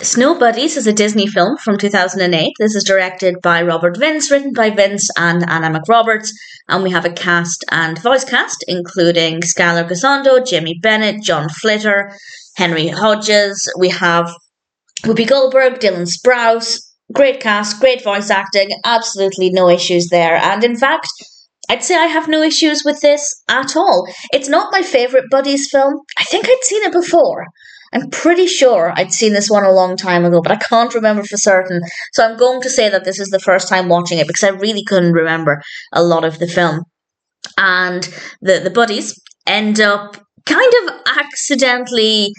Snow Buddies is a Disney film from 2008. This is directed by Robert Vince, written by Vince and Anna McRoberts, and we have a cast and voice cast including Skyler Gisondo, Jimmy Bennett, John Flitter, Henry Hodges. We have Whoopi Goldberg, Dylan Sprouse. Great cast, great voice acting, absolutely no issues there. And in fact, I'd say I have no issues with this at all. It's not my favourite Buddies film. I think I'd seen it before. I'm pretty sure I'd seen this one a long time ago, but I can't remember for certain. So I'm going to say that this is the first time watching it because I really couldn't remember a lot of the film. And the buddies end up kind of accidentally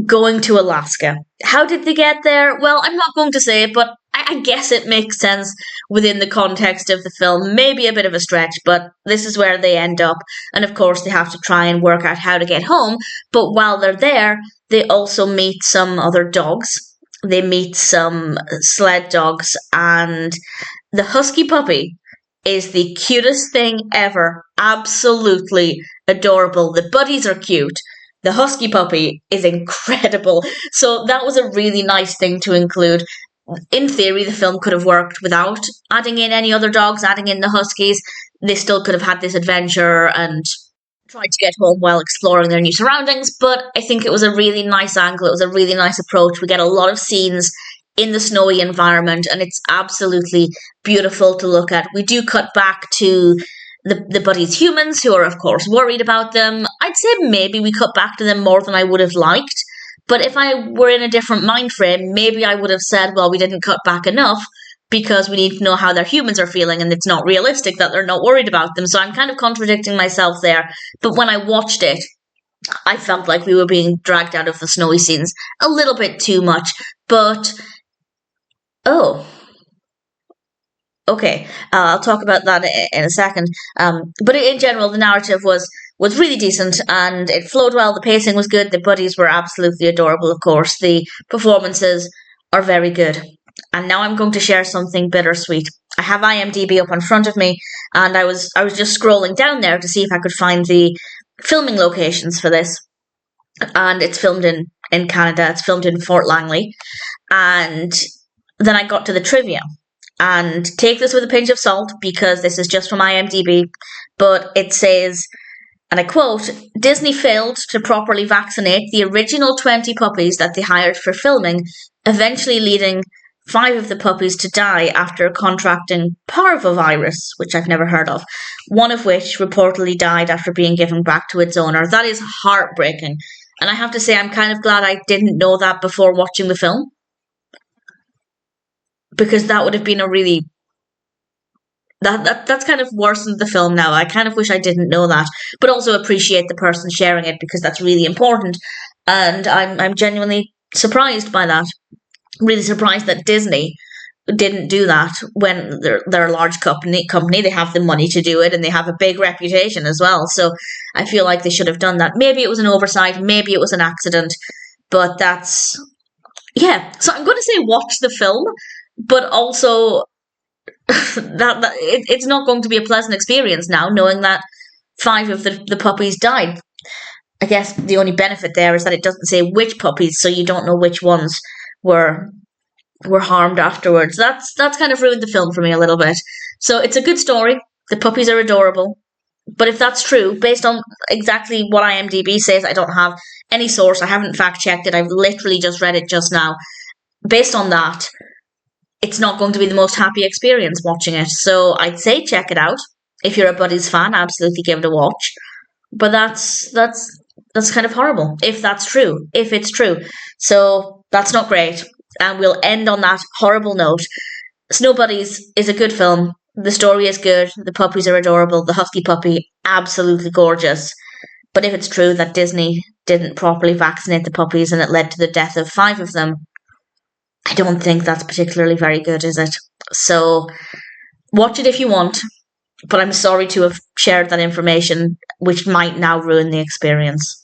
going to Alaska. How did they get there? Well, I'm not going to say it, but I guess it makes sense within the context of the film. Maybe a bit of a stretch, but this is where they end up. And of course, they have to try and work out how to get home. But while they're there, they also meet some other dogs. They meet some sled dogs, and the husky puppy is the cutest thing ever. Absolutely adorable. The buddies are cute. The husky puppy is incredible. So that was a really nice thing to include. In theory, the film could have worked without adding in any other dogs, adding in the huskies. They still could have had this adventure and tried to get home while exploring their new surroundings, but I think it was a really nice angle. It was a really nice approach. We get a lot of scenes in the snowy environment, and it's absolutely beautiful to look at. We do cut back to the buddies' humans, who are, of course, worried about them. I'd say maybe we cut back to them more than I would have liked. But if I were in a different mind frame, maybe I would have said, well, we didn't cut back enough because we need to know how their humans are feeling, and it's not realistic that they're not worried about them. So I'm kind of contradicting myself there. But when I watched it, I felt like we were being dragged out of the snowy scenes a little bit too much. But, okay, I'll talk about that in a second. But in general, the narrative was really decent, and it flowed well. The pacing was good. The buddies were absolutely adorable, of course. The performances are very good. And now I'm going to share something bittersweet. I have IMDb up in front of me, and I was just scrolling down there to see if I could find the filming locations for this. And it's filmed in Canada. It's filmed in Fort Langley. And then I got to the trivia. And take this with a pinch of salt, because this is just from IMDb. But it says, and I quote, Disney failed to properly vaccinate the original 20 puppies that they hired for filming, eventually leading 5 of the puppies to die after contracting parvovirus, which I've never heard of, one of which reportedly died after being given back to its owner. That is heartbreaking. And I have to say, I'm kind of glad I didn't know that before watching the film, because that would have been a really... That's kind of worsened the film now. I kind of wish I didn't know that, but also appreciate the person sharing it, because that's really important. And I'm genuinely surprised by that. Really surprised that Disney didn't do that when they're a large company. They have the money to do it, and they have a big reputation as well. So I feel like they should have done that. Maybe it was an oversight, maybe it was an accident, but that's... Yeah, so I'm going to say watch the film, but also it's not going to be a pleasant experience now, knowing that 5 of the puppies died. I guess the only benefit there is that it doesn't say which puppies, so you don't know which ones were harmed afterwards. That's kind of ruined the film for me a little bit. So it's a good story. The puppies are adorable. But if that's true, based on exactly what IMDb says, I don't have any source. I haven't fact-checked it. I've literally just read it just now. Based on that, it's not going to be the most happy experience watching it. So I'd say check it out. If you're a Buddies fan, absolutely give it a watch. But that's kind of horrible, if that's true, if it's true. So that's not great. And we'll end on that horrible note. Snow Buddies is a good film. The story is good. The puppies are adorable. The husky puppy, absolutely gorgeous. But if it's true that Disney didn't properly vaccinate the puppies and it led to the death of 5 of them, I don't think that's particularly very good, is it? So watch it if you want. But I'm sorry to have shared that information, which might now ruin the experience.